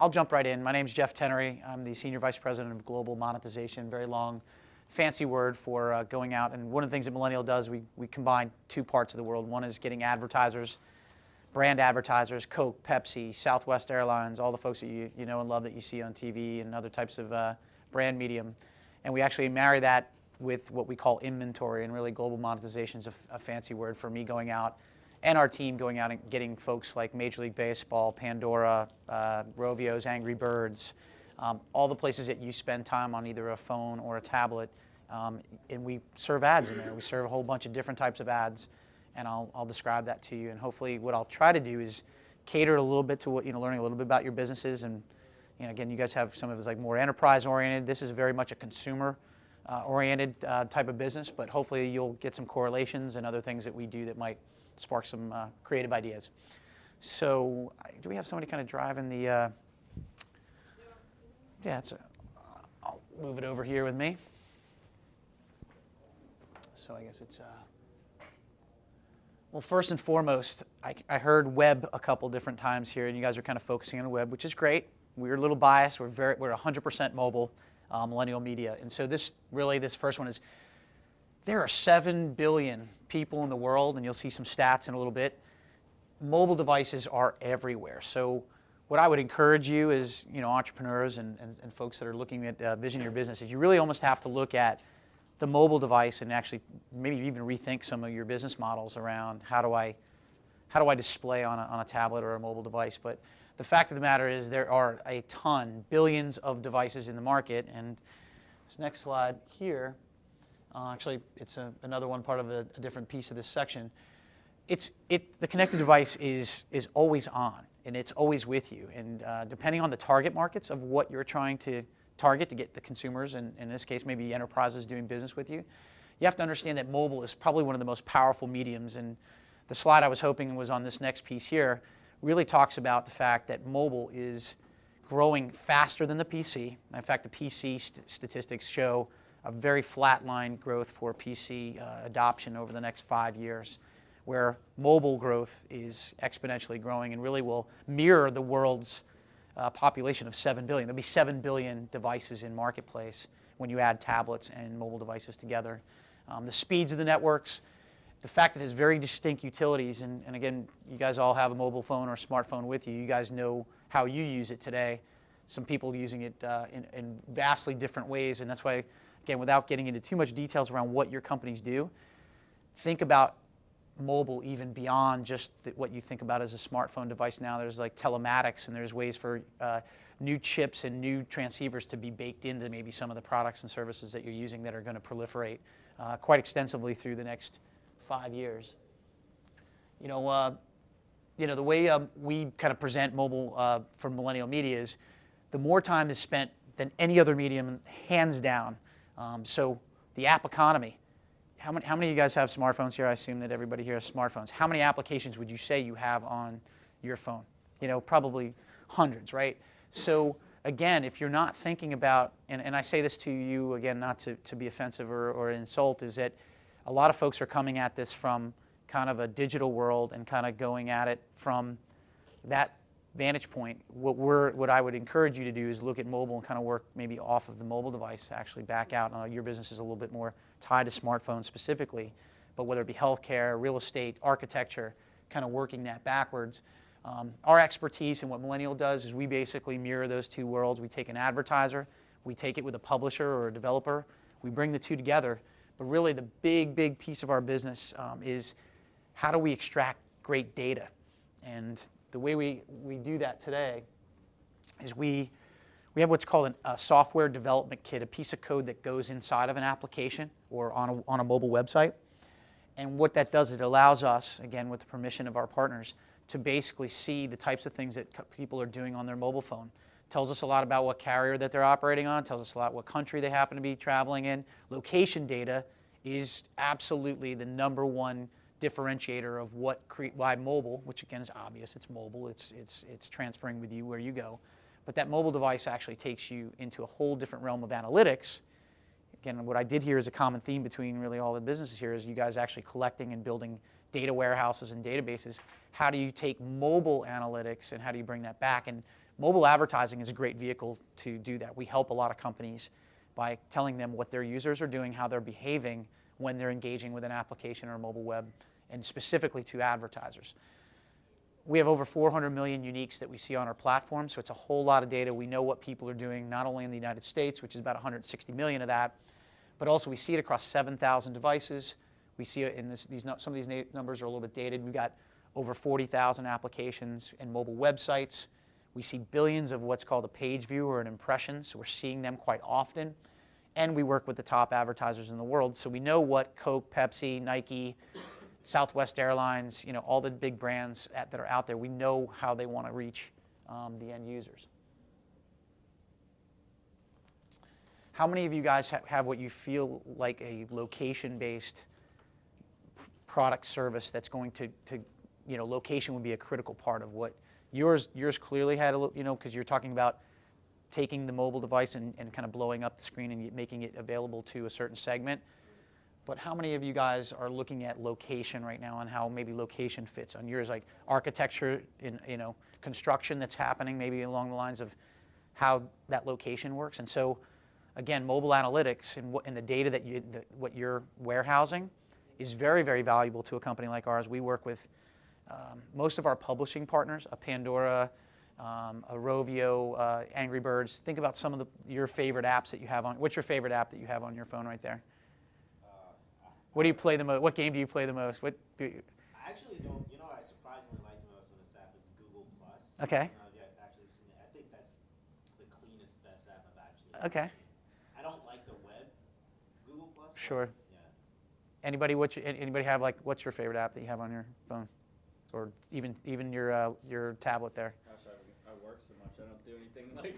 I'll jump right in. My name's Jeff Tenery. I'm the Senior Vice President of Global Monetization, very long, fancy word for going out. And one of the things that Millennial does, we combine two parts of the world. One is getting advertisers, brand advertisers, Coke, Pepsi, Southwest Airlines, all the folks that you know and love that you see on TV and other types of brand medium. And we actually marry that with what we call inventory, and really global monetization is a fancy word for me going out and our team going out and getting folks like Major League Baseball, Pandora, Rovio's, Angry Birds, all the places that you spend time on either a phone or a tablet, and we serve ads in there. We serve a whole bunch of different types of ads, and I'll describe that to you. And hopefully what I'll try to do is cater a little bit to what, learning a little bit about your businesses. And again, you guys have some of it's like more enterprise oriented. This is very much a consumer oriented type of business, but hopefully you'll get some correlations and other things that we do that might spark some creative ideas. So do we have somebody kind of driving the, I'll move it over here with me. So I guess it's, well, first and foremost, I heard web a couple different times here, and you guys are kind of focusing on the web, which is great. We're a little biased. We're 100% mobile, Millennial Media. And so this first one is, there are 7 billion people in the world, and you'll see some stats in a little bit. Mobile devices are everywhere. So what I would encourage you as entrepreneurs and folks that are looking at visioning your business is you really almost have to look at the mobile device and actually maybe even rethink some of your business models around how do I display on a tablet or a mobile device. But the fact of the matter is there are a ton, billions of devices in the market. And this next slide here, actually, it's another one part of a different piece of this section. The connected device is always on, and it's always with you. And depending on the target markets of what you're trying to target to get the consumers, and in this case, maybe enterprises doing business with you, you have to understand that mobile is probably one of the most powerful mediums. And the slide I was hoping was on this next piece here really talks about the fact that mobile is growing faster than the PC. In fact, the PC statistics show a very flatline growth for PC adoption over the next 5 years, where mobile growth is exponentially growing and really will mirror the world's population of 7 billion. There'll be 7 billion devices in marketplace when you add tablets and mobile devices together. The speeds of the networks, the fact that it has very distinct utilities, and again, you guys all have a mobile phone or a smartphone with you. You guys know how you use it today. Some people using it in vastly different ways, and that's why, again, without getting into too much details around what your companies do, think about mobile even beyond just what you think about as a smartphone device now. There's like telematics, and there's ways for new chips and new transceivers to be baked into maybe some of the products and services that you're using that are going to proliferate quite extensively through the next 5 years. The way we kind of present mobile for Millennial Media is the more time is spent than any other medium, hands down. So the app economy. How many of you guys have smartphones here? I assume that everybody here has smartphones. How many applications would you say you have on your phone? Probably hundreds, right? So again, if you're not thinking about, and I say this to you again, not to be offensive or insult, is that a lot of folks are coming at this from kind of a digital world and kind of going at it from that vantage point. What I would encourage you to do is look at mobile and kind of work maybe off of the mobile device to actually back out. Your business is a little bit more tied to smartphones specifically, but whether it be healthcare, real estate, architecture, kind of working that backwards. Our expertise and what Millennial does is we basically mirror those two worlds. We take an advertiser, we take it with a publisher or a developer, we bring the two together. But really the big piece of our business is how do we extract great data? And the way we do that today is we have what's called a software development kit, a piece of code that goes inside of an application or on a mobile website. And what that does is it allows us, again with the permission of our partners, to basically see the types of things that people are doing on their mobile phone. Tells us a lot about what carrier that they're operating on, tells us a lot what country they happen to be traveling in. Location data is absolutely the #1 differentiator of why mobile, which again is obvious, it's mobile, it's transferring with you where you go. But that mobile device actually takes you into a whole different realm of analytics. Again, what I did here is a common theme between really all the businesses here is you guys actually collecting and building data warehouses and databases. How do you take mobile analytics and how do you bring that back? And Mobile advertising is a great vehicle to do that. We help a lot of companies by telling them what their users are doing, how they're behaving when they're engaging with an application or a mobile web, and specifically to advertisers. We have over 400 million uniques that we see on our platform, so it's a whole lot of data. We know what people are doing, not only in the United States, which is about 160 million of that, but also we see it across 7,000 devices. We see it in some of these numbers are a little bit dated. We've got over 40,000 applications and mobile websites. We see billions of what's called a page view or an impression, so we're seeing them quite often. And we work with the top advertisers in the world, so we know what Coke, Pepsi, Nike, Southwest Airlines, all the big brands that are out there, we know how they want to reach the end users. How many of you guys have what you feel like a location-based product service that's going to location would be a critical part of what yours clearly had, because you're talking about taking the mobile device and kind of blowing up the screen and making it available to a certain segment. But how many of you guys are looking at location right now and how maybe location fits on yours, like architecture in construction that's happening maybe along the lines of how that location works? And so again, mobile analytics and the data what you're warehousing is very, very valuable to a company like ours. We work with most of our publishing partners, a Pandora, a Rovio, Angry Birds. Think about some of your favorite apps that you have on. What's your favorite app that you have on your phone right there? What do you play the most? What game do you play the most? What do you? I actually don't. I surprisingly like the most on this app is Google Plus. Okay. Actually seen it. I think that's the cleanest, best app I've actually. Okay. I don't like the web Google Plus. Sure. Yeah. Anybody have what's your favorite app that you have on your phone, or even your tablet there? Gosh, I work so much. I don't do anything like.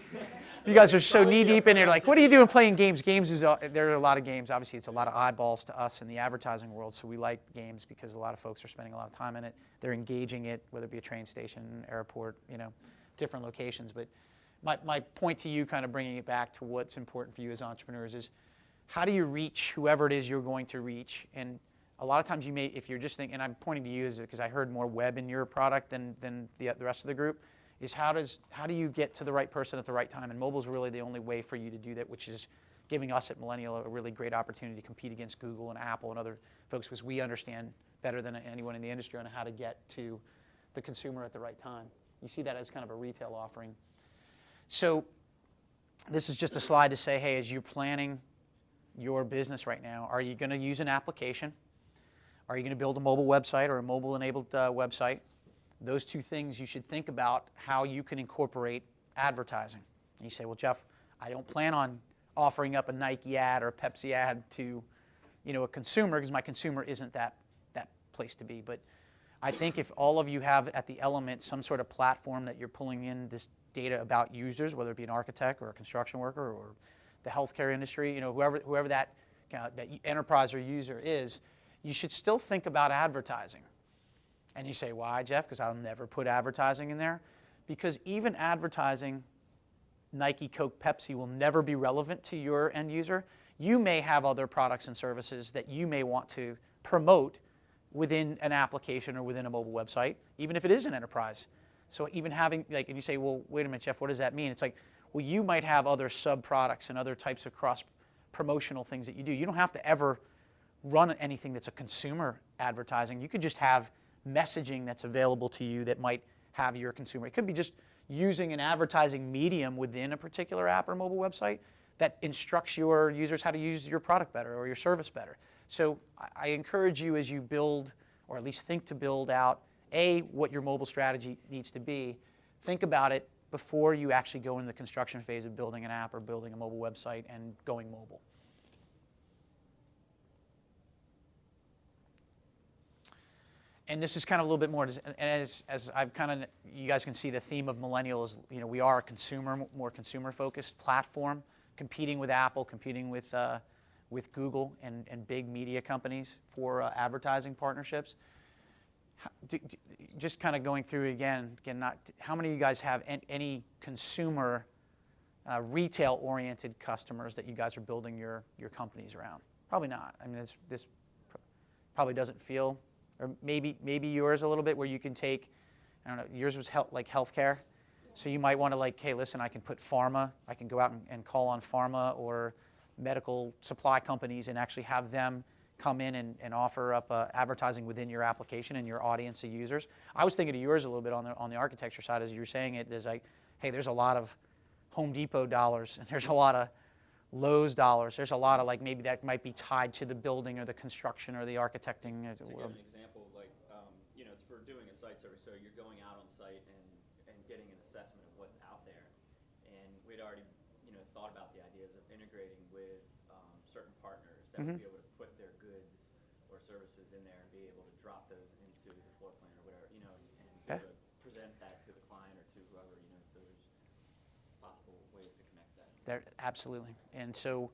You guys are so knee deep in there. Like, what are you doing playing games? There are a lot of games. Obviously, it's a lot of eyeballs to us in the advertising world. So we like games because a lot of folks are spending a lot of time in it. They're engaging it, whether it be a train station, airport, different locations. But my point to you, kind of bringing it back to what's important for you as entrepreneurs, is how do you reach whoever it is you're going to reach? And a lot of times you may, if you're just thinking, and I'm pointing to you because I heard more web in your product than the rest of the group, is how do you get to the right person at the right time? And mobile is really the only way for you to do that, which is giving us at Millennial a really great opportunity to compete against Google and Apple and other folks, because we understand better than anyone in the industry on how to get to the consumer at the right time. You see that as kind of a retail offering. So this is just a slide to say, hey, as you're planning your business right now, are you going to use an application? Are you going to build a mobile website or a mobile-enabled website? Those two things, you should think about how you can incorporate advertising. And you say, well, Jeff, I don't plan on offering up a Nike ad or a Pepsi ad to a consumer, because my consumer isn't that place to be. But I think if all of you have at the Element some sort of platform that you're pulling in this data about users, whether it be an architect or a construction worker or the healthcare industry, whoever that enterprise or user is, you should still think about advertising. And you say, why, Jeff? Because I'll never put advertising in there. Because even advertising, Nike, Coke, Pepsi, will never be relevant to your end user. You may have other products and services that you may want to promote within an application or within a mobile website, even if it is an enterprise. So even having, and you say, well, wait a minute, Jeff, what does that mean? It's like, well, you might have other sub-products and other types of cross-promotional things that you do. You don't have to ever run anything that's a consumer advertising. You could just have messaging that's available to you that might have your consumer. It could be just using an advertising medium within a particular app or mobile website that instructs your users how to use your product better or your service better. So I encourage you, as you build, or at least think to build out, what your mobile strategy needs to be. Think about it before you actually go into the construction phase of building an app or building a mobile website and going mobile. And this is kind of a little bit more, as I've kind of, you guys can see the theme of Millennial is, we are a more consumer-focused platform, competing with Apple, competing with Google and big media companies for advertising partnerships. Just kind of going through again, how many of you guys have any consumer, retail-oriented customers that you guys are building your companies around? Probably not. I mean, this probably doesn't feel. Or maybe yours a little bit, where you can take, I don't know, yours was like healthcare. Yeah. So you might want to like, hey, listen, I can put pharma, I can go out and call on pharma or medical supply companies and actually have them come in and offer up advertising within your application and your audience of users. I was thinking of yours a little bit on the architecture side as you were saying it. There's like, hey, there's a lot of Home Depot dollars and there's a lot of Lowe's dollars. There's a lot of like maybe that might be tied to the building or the construction or the architecting. To give an example, like, it's for doing a site survey, so you're going out on site and getting an assessment of what's out there. And we'd already, thought about the ideas of integrating with certain partners that would be able to put their goods or services in there and be able to drop those into the floor plan or whatever, and be able to present that to the client or to whoever, so there's possible ways to connect that. There, absolutely. And so,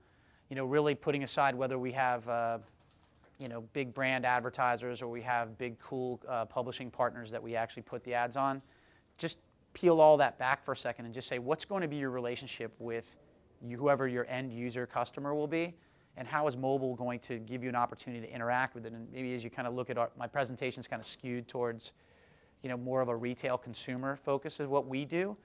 really putting aside whether we have, big brand advertisers or we have big, cool publishing partners that we actually put the ads on, just peel all that back for a second and just say, what's going to be your relationship with whoever your end user customer will be, and how is mobile going to give you an opportunity to interact with it? And maybe as you kind of look at my presentation's kind of skewed towards, more of a retail consumer focus is what we do.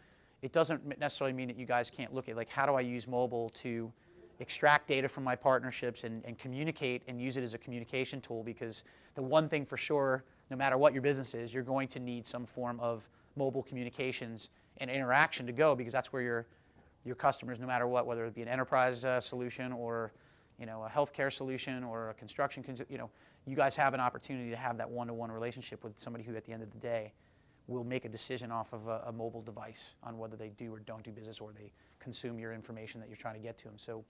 It doesn't necessarily mean that you guys can't look at like, how do I use mobile to extract data from my partnerships and communicate and use it as a communication tool? Because the one thing for sure, no matter what your business is, you're going to need some form of mobile communications and interaction to go, because that's where your customers, no matter what, whether it be an enterprise solution or a healthcare solution or a construction, you guys have an opportunity to have that one-to-one relationship with somebody who at the end of the day will make a decision off of a mobile device on whether they do or don't do business or they consume your information that you're trying to get to them. So,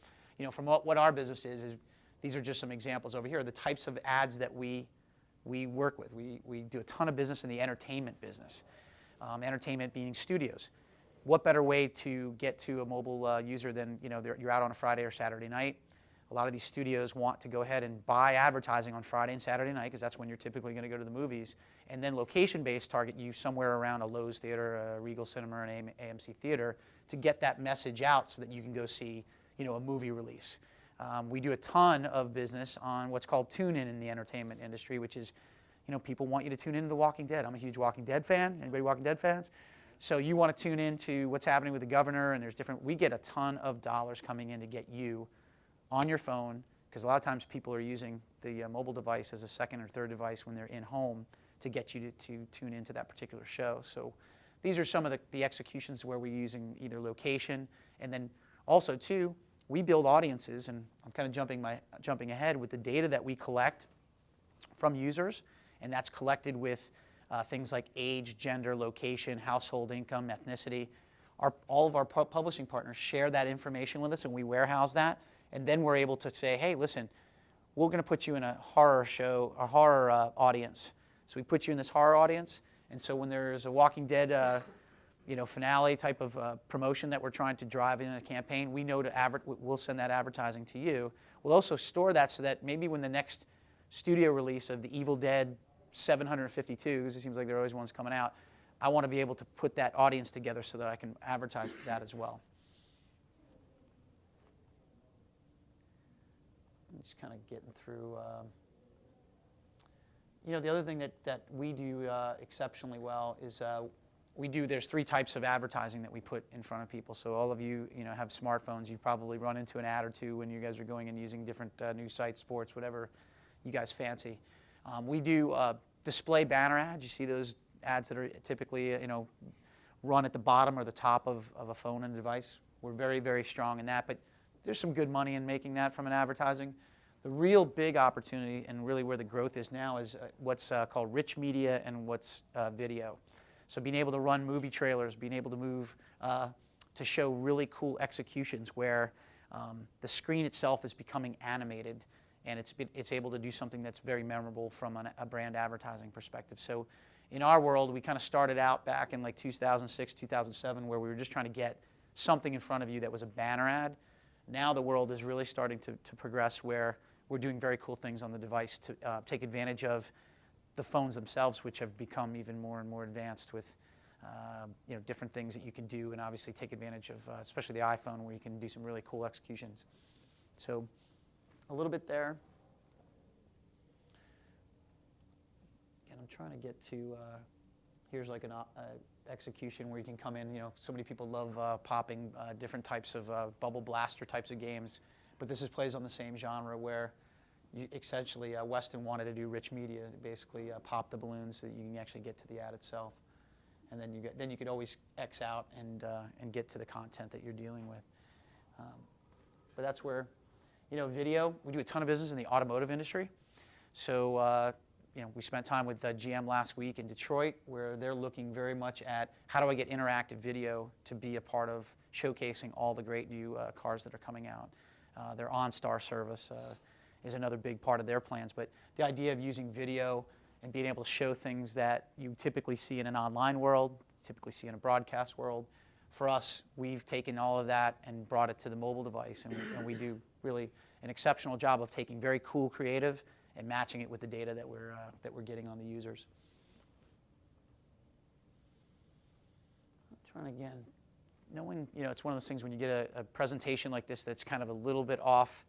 from what our business is these are just some examples over here, the types of ads that we work with. We do a ton of business in the entertainment business, entertainment being studios. What better way to get to a mobile user than, you're out on a Friday or Saturday night. A lot of these studios want to go ahead and buy advertising on Friday and Saturday night because that's when you're typically going to go to the movies, and then location-based target you somewhere around a Lowe's theater, a Regal Cinema, or an AMC theater to get that message out so that you can go see, a movie release. We do a ton of business on what's called tune-in in the entertainment industry, which is, people want you to tune into The Walking Dead. I'm a huge Walking Dead fan. Anybody Walking Dead fans? So you want to tune into what's happening with the governor, and we get a ton of dollars coming in to get you on your phone, because a lot of times people are using the mobile device as a second or third device when they're in home to get you to tune into that particular show. So these are some of the executions where we're using either location, and then also too, we build audiences, and I'm kind of jumping ahead with the data that we collect from users, and that's collected with things like age, gender, location, household income, ethnicity. All of our publishing partners share that information with us, and we warehouse that. And then we're able to say, hey, listen, we're going to put you in a horror show, a horror audience. So we put you in this horror audience, and so when there's a Walking Dead, finale type of promotion that we're trying to drive in a campaign, we know we'll send that advertising to you. We'll also store that so that maybe when the next studio release of the Evil Dead 752, because it seems like there are always ones coming out, I want to be able to put that audience together so that I can advertise that as well. I'm just kind of getting through. The other thing that we do exceptionally well is there's three types of advertising that we put in front of people. So all of you, have smartphones. You've probably run into an ad or two when you guys are going and using different news sites, sports, whatever you guys fancy. We do display banner ads. You see those ads that are typically, run at the bottom or the top of a phone and a device. We're very, very strong in that, but there's some good money in making that from an advertising. The real big opportunity and really where the growth is now is what's called rich media and what's video. So being able to run movie trailers, being able to move to show really cool executions where the screen itself is becoming animated, and it's able to do something that's very memorable from a brand advertising perspective. So in our world, we kind of started out back in like 2006, 2007, where we were just trying to get something in front of you that was a banner ad. Now the world is really starting to progress where we're doing very cool things on the device to take advantage of the phones themselves, which have become even more and more advanced with different things that you can do, and obviously take advantage of, especially the iPhone, where you can do some really cool executions. So a little bit there. And I'm trying to get to here's like an execution where you can come in. You know, so many people love popping different types of bubble blaster types of games, but this plays on the same genre where you essentially Weston wanted to do rich media, basically pop the balloons so that you can actually get to the ad itself, and then you could always X out and get to the content that you're dealing with. But that's where, you know, video. We do a ton of business in the automotive industry, so. You know, we spent time with GM last week in Detroit, where they're looking very much at how do I get interactive video to be a part of showcasing all the great new cars that are coming out. Their OnStar service is another big part of their plans. But the idea of using video and being able to show things that you typically see in an online world, typically see in a broadcast world, for us, we've taken all of that and brought it to the mobile device, and we do really an exceptional job of taking very cool creative and matching it with the data that we're getting on the users. I'm trying again, knowing, you know, it's one of those things when you get a presentation like this that's kind of a little bit off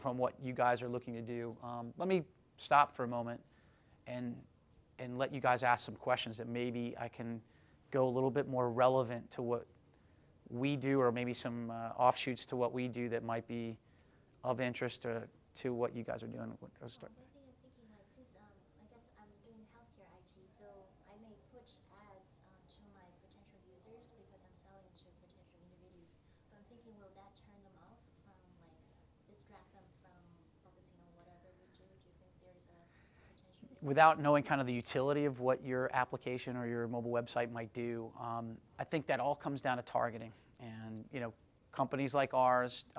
from what you guys are looking to do. Let me stop for a moment and let you guys ask some questions that maybe I can go a little bit more relevant to what we do, or maybe some offshoots to what we do that might be of interest to what you guys are doing. Maybe I'm thinking like, since I guess I'm doing healthcare IT, so I may push ads to my potential users because I'm selling to potential individuals. But I'm thinking, will that turn them off from, like, distract them from focusing on whatever we do? Do you think there's a potential? Without knowing kind of the utility of what your application or your mobile website might do, I think that all comes down to targeting. And, you know, companies like ours,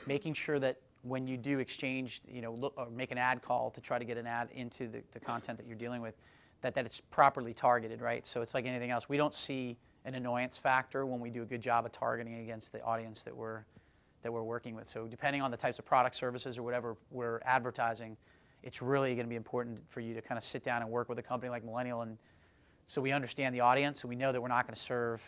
making sure that when you do exchange, you know, look or make an ad call to try to get an ad into the content that you're dealing with, that it's properly targeted, right? So it's like anything else. We don't see an annoyance factor when we do a good job of targeting against the audience that we're working with. So depending on the types of product, services, or whatever we're advertising, it's really going to be important for you to kind of sit down and work with a company like Millennial, and so we understand the audience, and we know that we're not going to serve,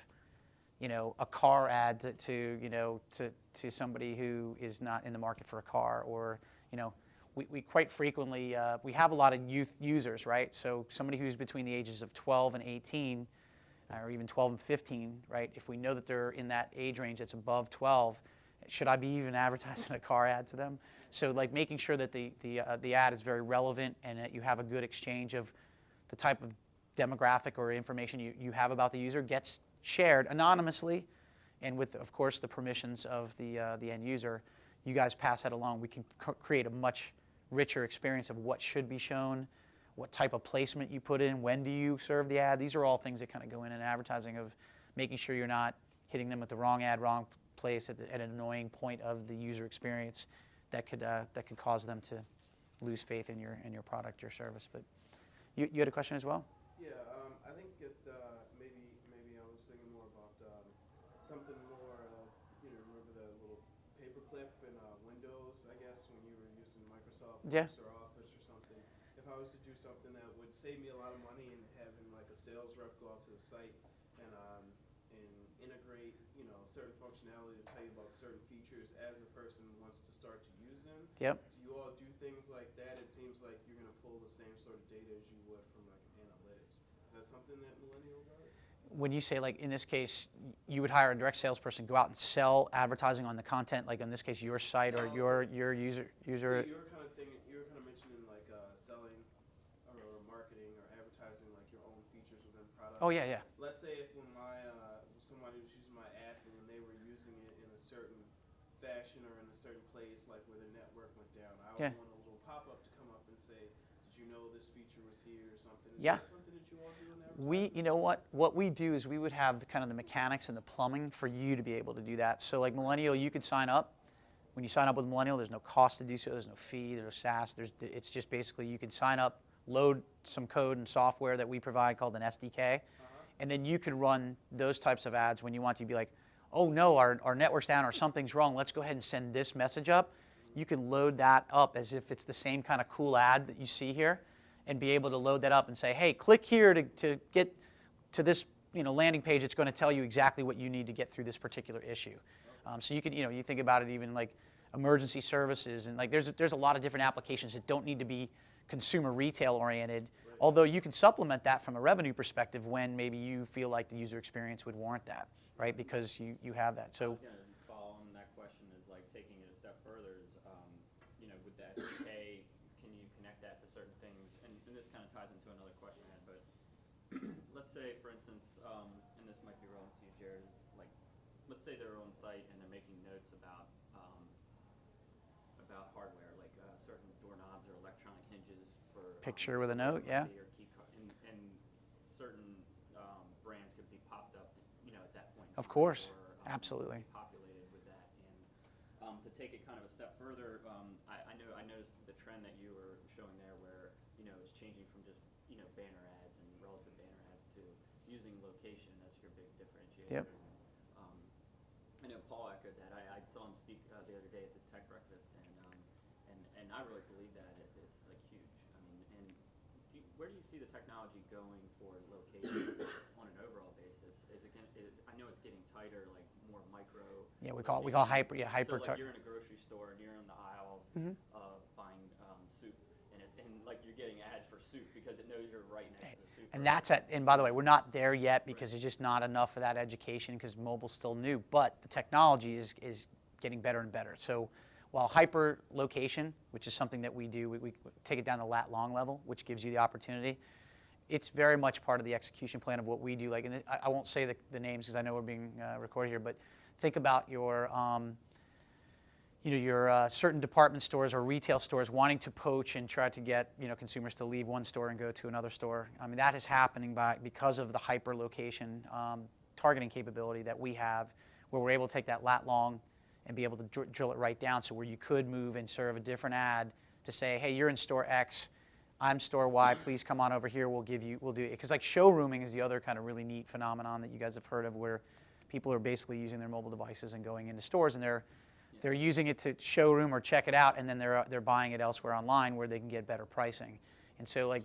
you know, a car ad to somebody who is not in the market for a car, or, you know, we quite frequently, we have a lot of youth users, right? So somebody who's between the ages of 12 and 18, or even 12 and 15, right? If we know that they're in that age range that's above 12, should I be even advertising a car ad to them? So like making sure that the ad is very relevant and that you have a good exchange of the type of demographic or information you have about the user gets shared anonymously, and with, of course, the permissions of the end user. You guys pass that along. We can create a much richer experience of what should be shown, what type of placement you put in, when do you serve the ad. These are all things that kind of go in advertising, of making sure you're not hitting them with the wrong ad, wrong place at an annoying point of the user experience that could cause them to lose faith in your product, your service. But you had a question as well? Yeah, I think maybe I was thinking more about something more, remember the little paperclip in Windows, I guess, when you were using Microsoft Yeah. Office or Office or something. If I was to do something that would save me a lot of money and having like a sales rep go out to the site and integrate, you know, certain functionality to tell you about certain features as a person wants to start to use them. Yep. Do you all do things like that? It seems like you're going to pull the same sort of data as you would from like analytics. Is that something that Millennial does? When you say, like, in this case, you would hire a direct salesperson, go out and sell advertising on the content, like in this case, your site or your user. So you were kind of mentioning like selling or marketing or advertising like your own features within products. Oh yeah, yeah. Let's say if when somebody was using my app and when they were using it in a certain fashion or in a certain place, like where the network went down, I would Yeah. want a little pop-up to come up and say, did you know this feature was here or something? Is Yeah. that something that you all do in advertising? You know what we do is we would have kind of the mechanics and the plumbing for you to be able to do that. So like Millennial, you could sign up. When you sign up with Millennial, there's no cost to do so. There's no fee. There's no SaaS. It's just basically you can sign up, load some code and software that we provide called an SDK, and then you can run those types of ads when you want to be like, oh no, our network's down or something's wrong. Let's go ahead and send this message up. You can load that up as if it's the same kind of cool ad that you see here, and be able to load that up and say, hey, click here to get to this, you know, landing page. It's going to tell you exactly what you need to get through this particular issue. So you can, you know, you think about it even like emergency services, and like there's a lot of different applications that don't need to be consumer retail oriented, Although you can supplement that from a revenue perspective when maybe you feel like the user experience would warrant that, right? Because you have that. I So was gonna follow on that question is like taking it a step further is, you know, with the SDK, can you connect that to certain things? And this kind of ties into another question I had, but let's say, for instance, and this might be relevant to you, Jared, like, let's say they're on site and they're making notes about hardware, like certain doorknobs or electronic hinges for picture with a note, yeah. or key and certain brands could be popped up, you know, at that point. Of course, or, absolutely. populated with that. And to take it kind of a step further, I noticed the trend that you were showing there, where you know it's changing from just banner ads and relative banner ads to using location as your big differentiator. Yep. I know Paul echoed that. I saw him speak the other day at the tech breakfast, and I really believe that it's like huge. I mean, and where do you see the technology going for location on an overall basis? Is it I know it's getting tighter, like more micro. Yeah, we call hyper. Yeah, hyper. So like you're in a grocery store and you're in the aisle Mhm. buying soup, and like you're getting ads for soup because it knows you're right next to the soup. And that's it. And by the way, we're not there yet because there's just not enough of that education because mobile's still new. But the technology is getting better and better. So while hyper location, which is something that we do, we take it down to lat long level, which gives you the opportunity. It's very much part of the execution plan of what we do. Like, and I won't say the names because I know we're being recorded here, but think about your certain department stores or retail stores wanting to poach and try to get consumers to leave one store and go to another store. I mean, that is happening because of the hyper location targeting capability that we have, where we're able to take that lat long and be able to drill it right down. So where you could move and serve a different ad to say, hey, you're in store X, I'm store Y, please come on over here, we'll do it. Because like showrooming is the other kind of really neat phenomenon that you guys have heard of, where people are basically using their mobile devices and going into stores, and they're using it to showroom or check it out, and then they're buying it elsewhere online where they can get better pricing. And so like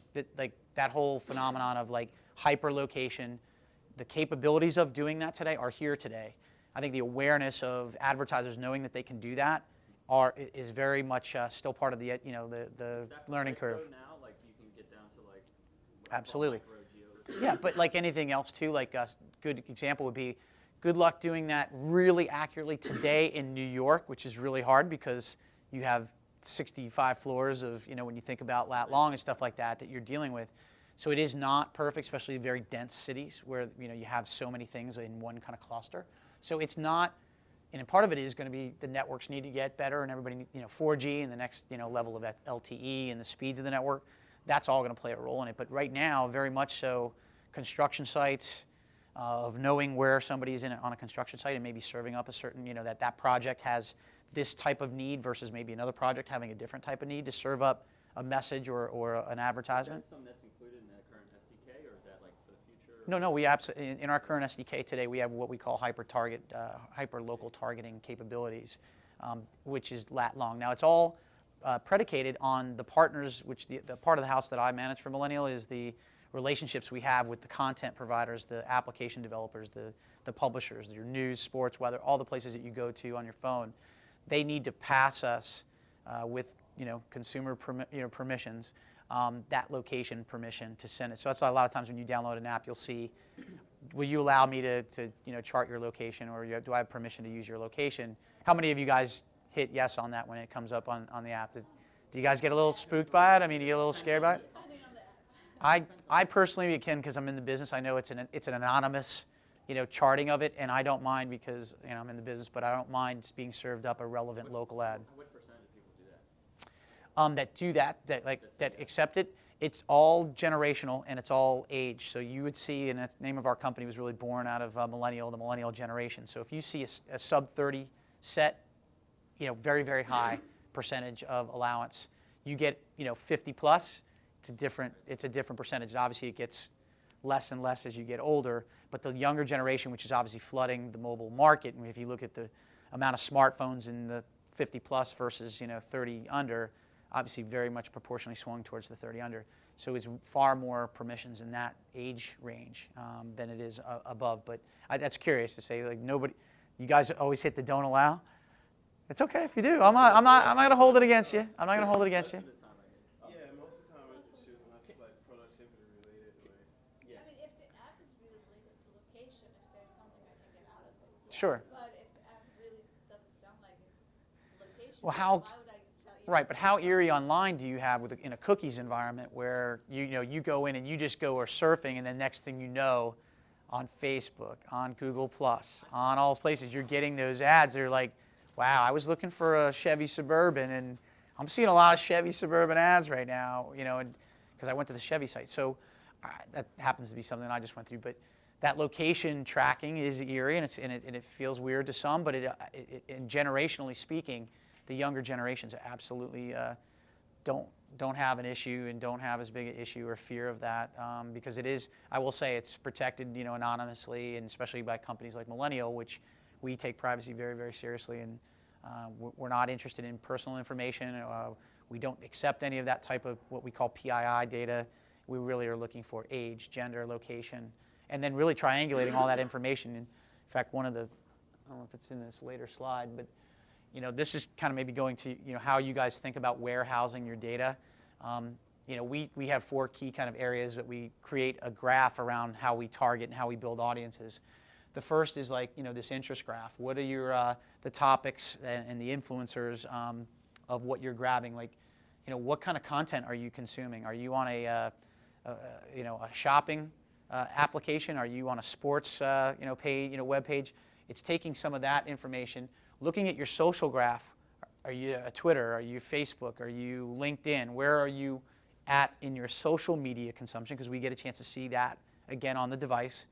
that whole phenomenon of like hyper location, the capabilities of doing that today are here today. I think the awareness of advertisers knowing that they can do that is very much still part of the the learning curve. Now, like you can get down to like Absolutely. micro geo. Yeah, but like anything else too, like a good example would be, good luck doing that really accurately today in New York, which is really hard because you have 65 floors of, when you think about lat long and stuff like that you're dealing with. So it is not perfect, especially in very dense cities where you have so many things in one kind of cluster. So it's not, and part of it is going to be the networks need to get better, and everybody, 4G and the next, level of LTE and the speeds of the network, that's all going to play a role in it. But right now, very much so, construction sites, of knowing where somebody's on a construction site and maybe serving up a certain, that project has this type of need versus maybe another project having a different type of need to serve up a message or an advertisement. Is that something that's included in the current SDK, or is that like for the future? No, we absolutely, in our current SDK today, we have what we call hyper local targeting capabilities, which is lat long. Now it's all predicated on the partners, which the part of the house that I manage for Millennial is the relationships we have with the content providers, the application developers, the publishers, your news, sports, weather, all the places that you go to on your phone. They need to pass us with consumer permissions, that location permission to send it. So that's why a lot of times when you download an app, you'll see, will you allow me to chart your location, or do I have permission to use your location? How many of you guys hit yes on that when it comes up on the app? Do you guys get a little spooked by it? I mean, do you get a little scared by it? I personally, again, because I'm in the business, I know it's an anonymous, charting of it, and I don't mind because I'm in the business, but I don't mind being served up a relevant local ad. What percentage of people do that? That accept it. It's all generational and it's all age. So you would see, and the name of our company was really born out of the millennial generation. So if you see a sub 30 set, very, very high percentage of allowance, you get 50 plus. It's a different percentage. Obviously, it gets less and less as you get older. But the younger generation, which is obviously flooding the mobile market, and if you look at the amount of smartphones in the 50 plus versus 30 under, obviously very much proportionally swung towards the 30 under. So it's far more permissions in that age range than it is above. But that's curious to say, like, nobody, you guys always hit the don't allow. It's okay if you do. I'm not going to hold it against you. I'm not going to hold it against you. Yeah, most of the time I just shoot unless it's like productivity Sure. But it really doesn't sound like it's location. Well, how- Why would I tell you? Right, but how eerie online do you have in a cookies environment where you go in and you just go or surfing, and then next thing you know, on Facebook, on Google Plus, on all places, you're getting those ads. They're like, wow, I was looking for a Chevy Suburban, and I'm seeing a lot of Chevy Suburban ads right now, because I went to the Chevy site. So that happens to be something I just went through. But that location tracking is eerie, and it feels weird to some. But and generationally speaking, the younger generations absolutely don't have an issue and don't have as big an issue or fear of that, because it is, I will say, it's protected, anonymously, and especially by companies like Millennial, which we take privacy very, very seriously, and we're not interested in personal information. We don't accept any of that type of what we call PII data. We really are looking for age, gender, location, and then really triangulating all that information. In fact, I don't know if it's in this later slide, but this is kind of maybe going to how you guys think about warehousing your data. We have 4 key kind of areas that we create a graph around how we target and how we build audiences. The first is like this interest graph. What are the topics and the influencers of what you're grabbing? Like, what kind of content are you consuming? Are you on a shopping application? Are you on a sports web page? It's taking some of that information, looking at your social graph. Are you a Twitter? Are you Facebook? Are you LinkedIn? Where are you at in your social media consumption? Because we get a chance to see that again on the device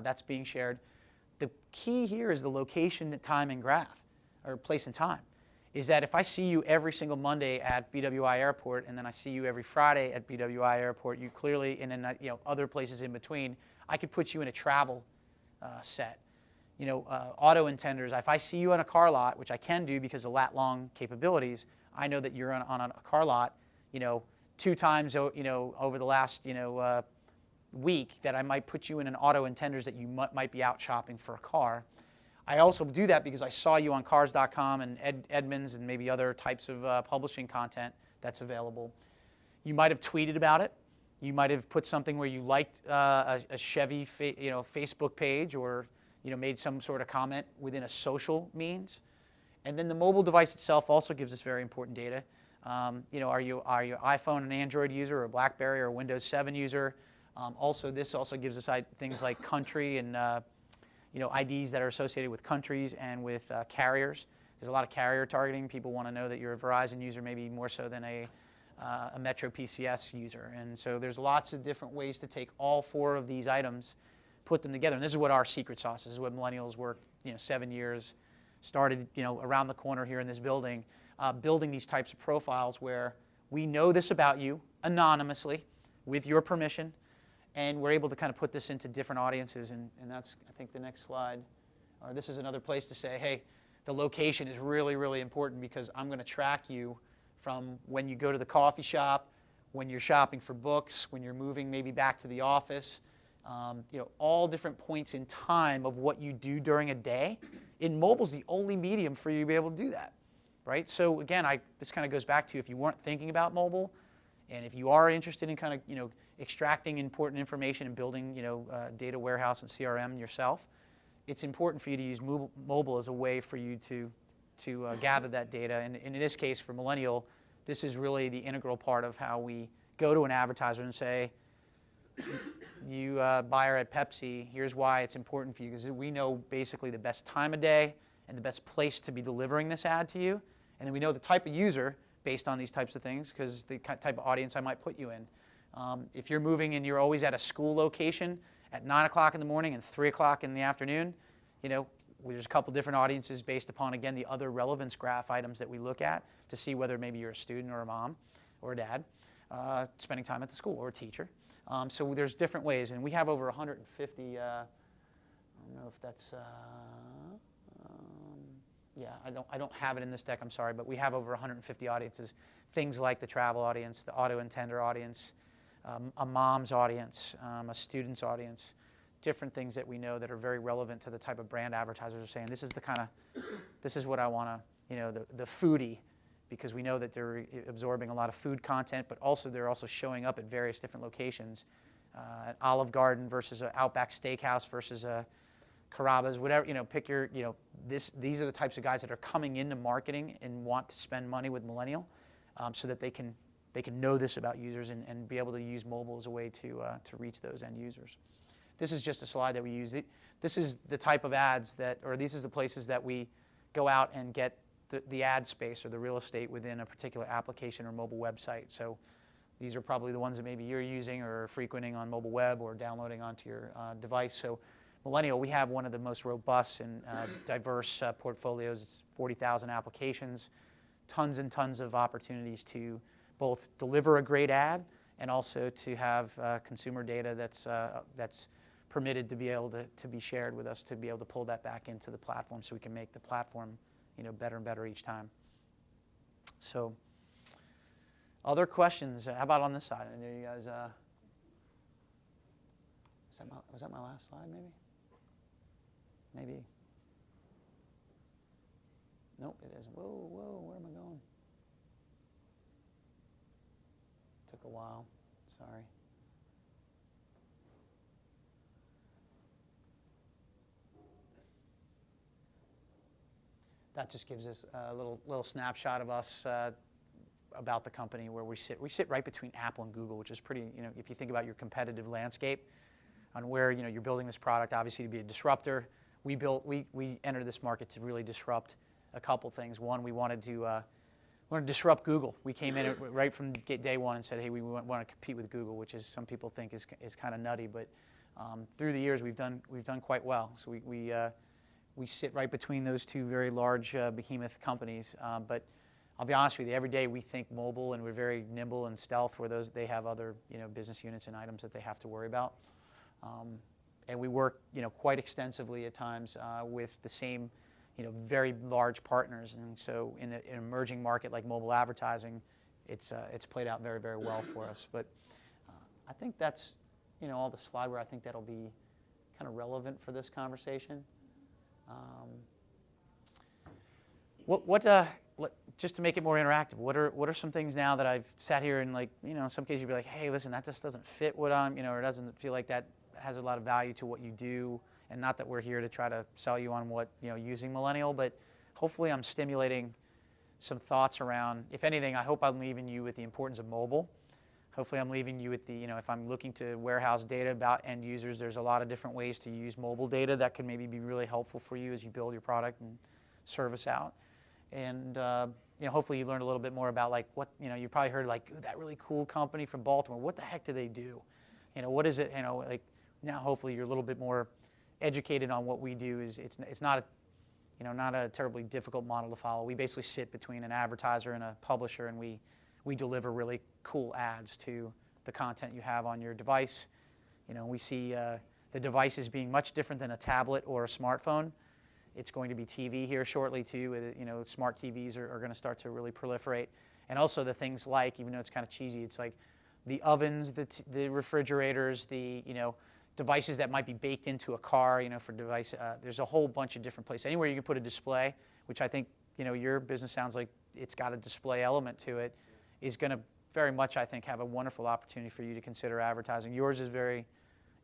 that's being shared. The key here is the location, the time, and graph, or place and time. Is that if I see you every single Monday at BWI Airport, and then I see you every Friday at BWI Airport, you clearly, and then other places in between, I could put you in a travel set. Auto intenders, if I see you on a car lot, which I can do because of lat-long capabilities, I know that you're on a car lot, 2 times, over the last, week, that I might put you in an auto intenders that you might be out shopping for a car. I also do that because I saw you on Cars.com and Edmunds and maybe other types of publishing content that's available. You might have tweeted about it. You might have put something where you liked a Chevy Facebook page, or made some sort of comment within a social means. And then the mobile device itself also gives us very important data. Are you iPhone and Android user, or a BlackBerry or a Windows 7 user? This also gives us things like country and IDs that are associated with countries and with carriers. There's a lot of carrier targeting. People want to know that you're a Verizon user, maybe more so than a Metro PCS user. And so there's lots of different ways to take all 4 of these items, put them together. And this is what our secret sauce is. This is what Millennials worked 7 years, started around the corner here in this building, building these types of profiles where we know this about you anonymously with your permission, and we're able to kind of put this into different audiences. And that's, I think, the next slide. Or this is another place to say, hey, the location is really, really important, because I'm going to track you from when you go to the coffee shop, when you're shopping for books, when you're moving maybe back to the office, all different points in time of what you do during a day. And mobile's the only medium for you to be able to do that, right? So again, this kind of goes back to, if you weren't thinking about mobile, and if you are interested in kind of extracting important information and building data warehouse and CRM yourself, it's important for you to use mobile as a way for you to gather that data. And in this case, for Millennial, this is really the integral part of how we go to an advertiser and say, you buyer at Pepsi, here's why it's important for you, because we know basically the best time of day and the best place to be delivering this ad to you. And then we know the type of user based on these types of things, because the type of audience I might put you in. If you're moving and you're always at a school location at 9 o'clock in the morning and 3 o'clock in the afternoon, there's a couple different audiences based upon, again, the other relevance graph items that we look at to see whether maybe you're a student or a mom or a dad spending time at the school, or a teacher. So there's different ways, and we have over 150, I don't know if that's, I don't have it in this deck, I'm sorry, but we have over 150 audiences. Things like the travel audience, the auto intender audience, a mom's audience, a student's audience, different things that we know that are very relevant to the type of brand advertisers are saying, this is what I want to, the foodie, because we know that they're absorbing a lot of food content, but also they're also showing up at various different locations. At Olive Garden versus an Outback Steakhouse versus a Carrabba's, whatever, pick your, these are the types of guys that are coming into marketing and want to spend money with Millennial, so that they can know this about users and be able to use mobile as a way to reach those end users. This is just a slide that we use. This is the type of ads these are the places that we go out and get the ad space or the real estate within a particular application or mobile website. So these are probably the ones that maybe you're using or frequenting on mobile web or downloading onto your device. So Millennial, we have one of the most robust and diverse portfolios. It's 40,000 applications, tons and tons of opportunities to both deliver a great ad and also to have consumer data that's permitted to be able to be shared with us, to be able to pull that back into the platform so we can make the platform better and better each time. So other questions? How about on this side? I know you guys, was that my last slide maybe? Maybe. Nope, it isn't. Whoa, where am I going? Took a while, sorry. That just gives us a little snapshot of us about the company where we sit. We sit right between Apple and Google, which is pretty, if you think about your competitive landscape on where you're building this product, obviously to be a disruptor. We entered this market to really disrupt a couple things. One, we wanted to disrupt Google. We came in right from day one and said, hey, we want to compete with Google, which is some people think is kind of nutty, but through the years we've done quite well. So we sit right between those two very large behemoth companies. But I'll be honest with you, every day we think mobile, and we're very nimble and stealth, where they have other business units and items that they have to worry about. And we work quite extensively at times with the same very large partners. And so in an emerging market like mobile advertising, it's played out very, very well for us. But I think that's all the slide where I think that'll be kind of relevant for this conversation. Just to make it more interactive, what are some things now that I've sat here and in some cases you'd be like, hey, listen, that just doesn't fit what I'm, or doesn't feel like that has a lot of value to what you do, and not that we're here to try to sell you on what, using Millennial, but hopefully I'm stimulating some thoughts around, if anything, I hope I'm leaving you with the importance of mobile. Hopefully I'm leaving you with the, if I'm looking to warehouse data about end users, there's a lot of different ways to use mobile data that could maybe be really helpful for you as you build your product and service out. And hopefully you learned a little bit more about what, you probably heard that really cool company from Baltimore. What the heck do they do? What is it? Now hopefully you're a little bit more educated on what we do. It's not a terribly difficult model to follow. We basically sit between an advertiser and a publisher, and we deliver really cool ads to the content you have on your device. We see the device as being much different than a tablet or a smartphone. It's going to be TV here shortly too. Smart TVs are going to start to really proliferate, and also the things even though it's kind of cheesy, it's like the ovens, the refrigerators, the devices that might be baked into a car. For device, there's a whole bunch of different places. Anywhere you can put a display, which I think your business sounds like it's got a display element to it, is going to very much, I think, have a wonderful opportunity for you to consider advertising. Yours is very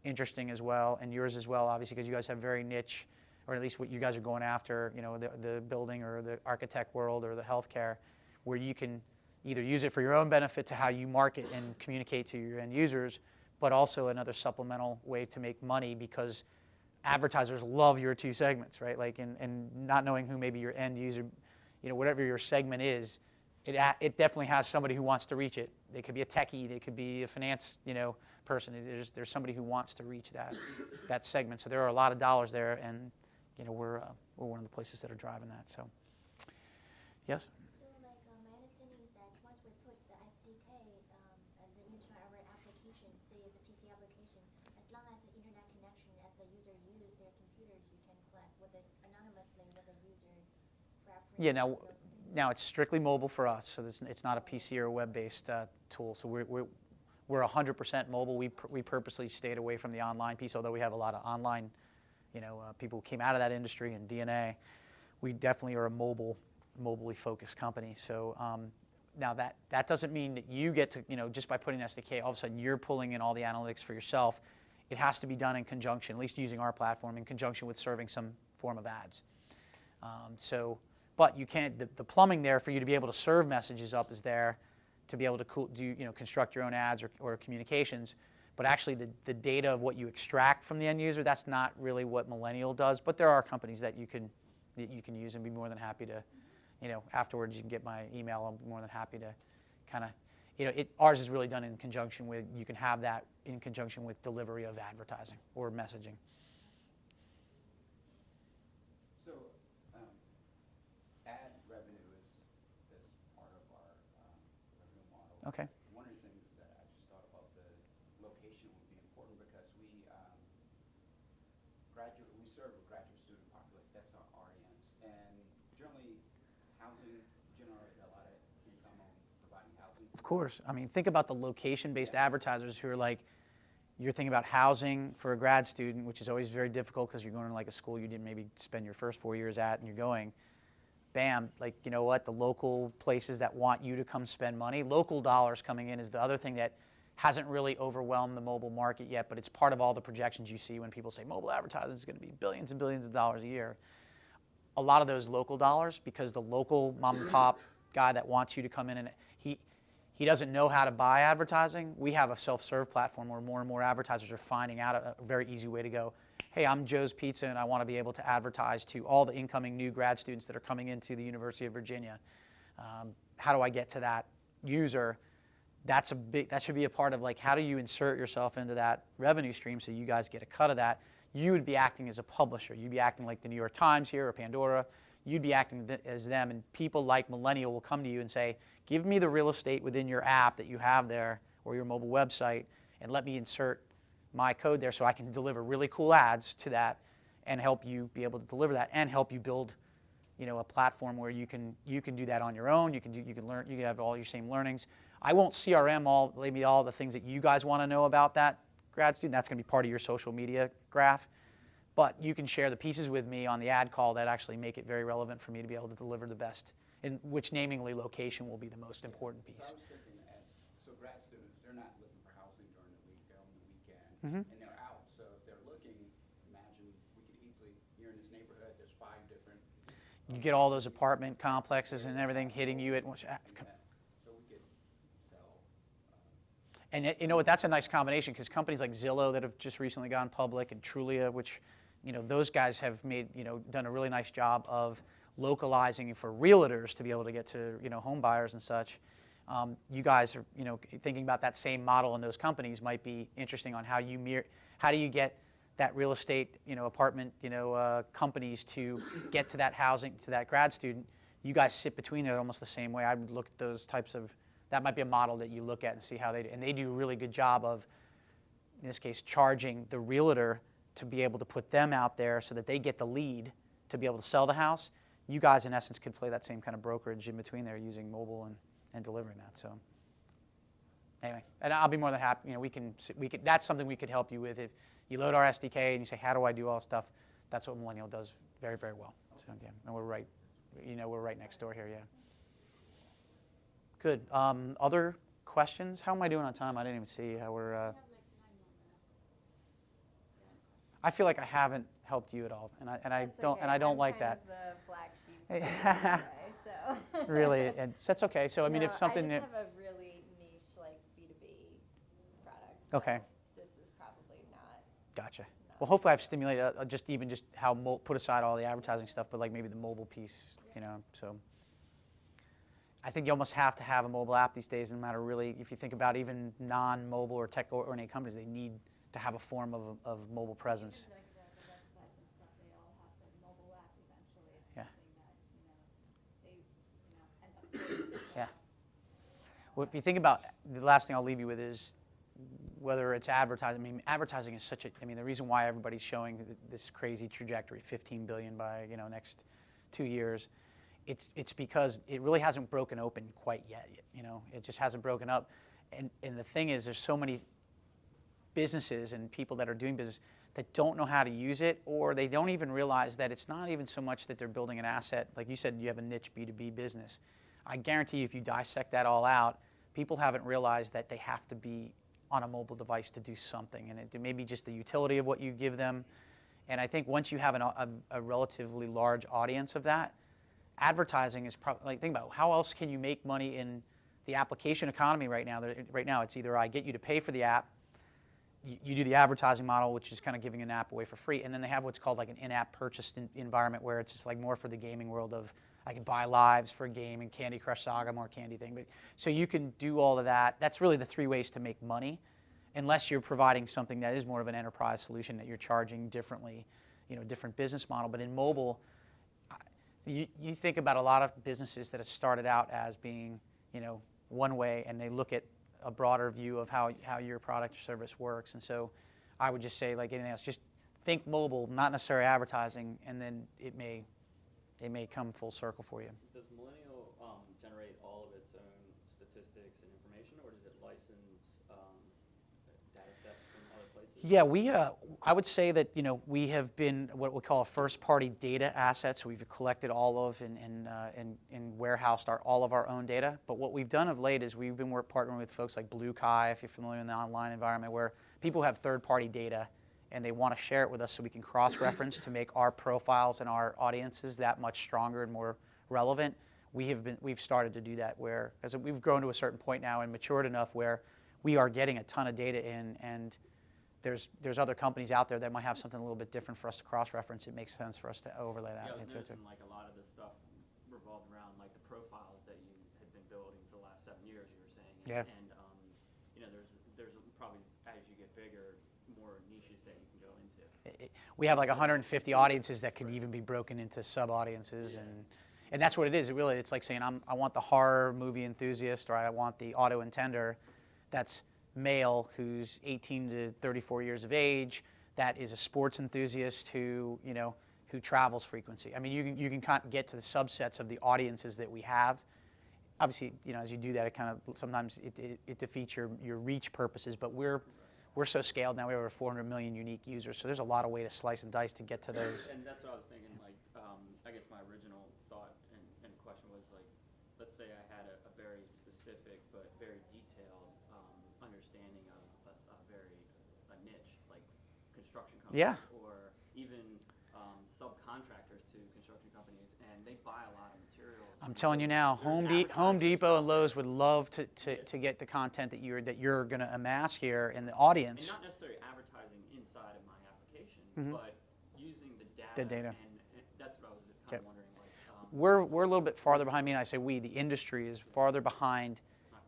interesting as well, and yours as well, obviously, because you guys have very niche, or at least what you guys are going after, the building or the architect world or the healthcare, where you can either use it for your own benefit to how you market and communicate to your end users, but also another supplemental way to make money, because advertisers love your two segments, right? And not knowing who maybe your end user, whatever your segment is, it definitely has somebody who wants to reach it. They could be a techie, they could be a finance, person. There's somebody who wants to reach that segment. So there are a lot of dollars there, and we're one of the places that are driving that. So, yes. So my understanding is that once we put the SDK into our application, say it's a PC application, as long as the internet connection, as the user uses their computers, you can collect anonymously what the user preference. Yeah. Now it's strictly mobile for us, so it's not a PC or a web-based tool. So we're 100% mobile. We purposely stayed away from the online piece, although we have a lot of online, people who came out of that industry and DNA. We definitely are a mobily focused company. So now that doesn't mean that you get to, just by putting SDK, all of a sudden you're pulling in all the analytics for yourself. it has to be done in conjunction, at least using our platform, in conjunction with serving some form of ads. But you can't, the plumbing there for you to be able to serve messages up is there, to be able to construct your own ads or communications. But actually the data of what you extract from the end user, that's not really what Millennial does. But there are companies that you can use, and be more than happy to, afterwards you can get my email. I'm more than happy to kind of, ours is really done in conjunction with, you can have that in conjunction with delivery of advertising or messaging. So, ad revenue is part of our revenue model. Okay. One of the things that I just thought about, the location would be important because we serve a graduate student population. That's our audience, and generally, housing generates a lot of income on providing housing. Of course. I mean, think about the location-based advertisers who are like, you're thinking about housing for a grad student, which is always very difficult because you're going to like a school you didn't maybe spend your first 4 years at, and you're going, bam, like, you know what, the local places that want you to come spend money, local dollars coming in is the other thing that hasn't really overwhelmed the mobile market yet, but it's part of all the projections you see when people say mobile advertising is going to be billions and billions of dollars a year. A lot of those local dollars, because the local mom and pop guy that wants you to come in and he doesn't know how to buy advertising. We have a self-serve platform where more and more advertisers are finding out a very easy way to go, hey, I'm Joe's Pizza and I want to be able to advertise to all the incoming new grad students that are coming into the University of Virginia. How do I get to that user? That should be a part of, like, how do you insert yourself into that revenue stream so you guys get a cut of that? You would be acting as a publisher. You'd be acting like the New York Times here or Pandora. You'd be acting as them, and people like Millennial will come to you and say, give me the real estate within your app that you have there or your mobile website, and let me insert my code there so I can deliver really cool ads to that and help you be able to deliver that and help you build, a platform where you can do that on your own. You can learn. You can have all your same learnings. I won't CRM maybe all the things that you guys want to know about that grad student. That's going to be part of your social media graph. But you can share the pieces with me on the ad call that actually make it very relevant for me to be able to deliver the best, in which namingly location will be the most important piece. So I was thinking, so grad students, they're not looking for housing during the week, on the weekend, and they're out. So if they're looking, imagine we could easily, here in this neighborhood, there's 5 different. You get all those apartment complexes and everything hitting you at once. So we could sell. And you know what? That's a nice combination because companies like Zillow that have just recently gone public and Trulia, which, those guys have made, done a really nice job of localizing for realtors to be able to get to, home buyers and such. You guys are, thinking about that same model in those companies might be interesting on how do you get that real estate, apartment, companies to get to that housing, to that grad student. You guys sit between there almost the same way. I would look at those types of, that might be a model that you look at and see how they do. And they do a really good job of, in this case, charging the realtor to be able to put them out there so that they get the lead to be able to sell the house. You guys, in essence, could play that same kind of brokerage in between there using mobile and delivering that. So anyway, and I'll be more than happy. We can. That's something we could help you with. If you load our SDK and you say, how do I do all this stuff? That's what Millennial does very, very well. So yeah, and we're right. We're right next door here. Yeah. Good. Other questions? How am I doing on time? I didn't even see how we're. We have like 9 more minutes. I feel like I haven't helped you at all, and I don't like that. I'm kind of the black sheep anyway, so. Really, and that's okay. So I mean, No, if something. I just have a really niche like B2B product. So Okay. This is probably not. Gotcha. not Well, hopefully I've stimulated just how put aside all the advertising stuff, but like maybe the mobile piece, So I think you almost have to have a mobile app these days, no matter really. If you think about even non-mobile or tech-oriented companies, they need to have a form of mobile presence. Like the websites and stuff, they all have the mobile app eventually. It's Yeah. something that, they, end up doing. Yeah. Well, if you think about, the last thing I'll leave you with is whether it's advertising. I mean, advertising is the reason why everybody's showing this crazy trajectory, 15 billion by, next 2 years, it's because it really hasn't broken open quite yet, It just hasn't broken up. And the thing is, there's so many businesses and people that are doing business that don't know how to use it, or they don't even realize that it's not even so much that they're building an asset. Like you said, you have a niche B2B business. I guarantee you, if you dissect that all out, people haven't realized that they have to be on a mobile device to do something, and it may be just the utility of what you give them. And I think once you have a relatively large audience of that, advertising is probably, like, think about how else can you make money in the application economy right now. Right now it's either I get you to pay for the app, you do the advertising model, which is kind of giving an app away for free, and then they have what's called like an in-app purchase environment where it's just like more for the gaming world of I can buy lives for a game and Candy Crush Saga, more candy thing. But so you can do all of that. That's really the three ways to make money, unless you're providing something that is more of an enterprise solution that you're charging differently, different business model. But in mobile, you think about a lot of businesses that have started out as being, one way, and they look at a broader view of how your product or service works. And so I would just say, like anything else, just think mobile, not necessarily advertising, and then it may come full circle for you. Does Millennial generate all of its own statistics and information, or does it license data sets from other places? Yeah, I would say that we have been what we call a first-party data asset. So we've collected all of and warehoused all of our own data. But what we've done of late is we've been partnering with folks like BlueKai, if you're familiar in the online environment, where people have third-party data and they want to share it with us so we can cross-reference to make our profiles and our audiences that much stronger and more relevant. We've started to do that as we've grown to a certain point now and matured enough where we are getting a ton of data in, and there's other companies out there that might have something a little bit different for us to cross-reference. It makes sense for us to overlay that Yeah, I was into it. noticing like a lot of this stuff revolved around like the profiles that you had been building for the last 7 years, you were saying. Yeah. And there's probably, as you get bigger, more niches that you can go into. We have like 150 audiences that could even be broken into sub-audiences, and that's what it is. It's like saying I want the horror movie enthusiast, or I want the auto intender that's male who's 18 to 34 years of age, that is a sports enthusiast who travels frequency. I mean, you can kind of get to the subsets of the audiences that we have. Obviously, as you do that, it kind of sometimes it defeats your reach purposes. But we're so scaled now. We have over 400 million unique users, so there's a lot of way to slice and dice to get to those. And that's what I was thinking. Like, I guess my original thought and question was like, let's say I had a very specific but very detailed understanding of a niche, like construction companies, Yeah. or even subcontractors to construction companies, and they buy a lot of materials. I'm telling you now, Home Depot and Lowe's would love to get the content that you're going to amass here in the audience. And not necessarily advertising inside of my application, Mhm. but using the data. The data. And that's what I was kind of wondering. Like, We're a little bit farther behind. And I say we, the industry is farther behind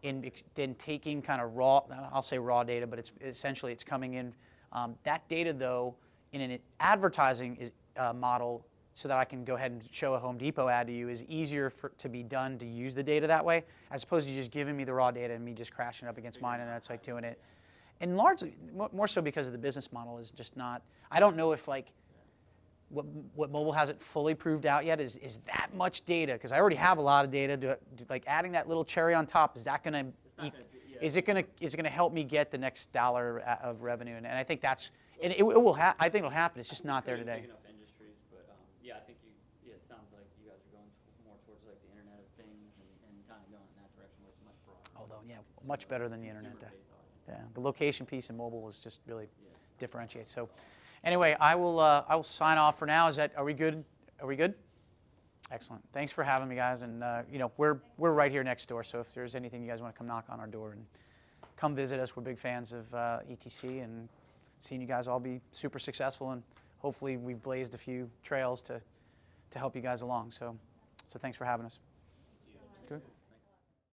than taking kind of raw, I'll say raw data, but it's coming in. That data, though, in an advertising model, so that I can go ahead and show a Home Depot ad to you, is easier to be done to use the data that way, as opposed to just giving me the raw data and me just crashing up against mine, and that's like doing it. And largely, more so because of the business model is just not, I don't know if like, what mobile hasn't fully proved out yet is that much data, because I already have a lot of data. Like adding that little cherry on top, is that going to, is it going to help me get the next dollar of revenue? And I think that's, and it will I think it'll happen. It's just not there today. Big enough industries, but yeah, I think it sounds like you guys are going more towards like the Internet of Things and kind of going in that direction where it's much broader. Although, yeah, much better than the internet. Consumer-based Yeah, audience. the location piece in mobile is just really differentiates. So, anyway, I will sign off for now. Are we good? Are we good? Excellent. Thanks for having me, guys. And we're right here next door. So if there's anything you guys want to come knock on our door and come visit us, we're big fans of ETC and seeing you guys all be super successful. And hopefully we've blazed a few trails to help you guys along. So thanks for having us.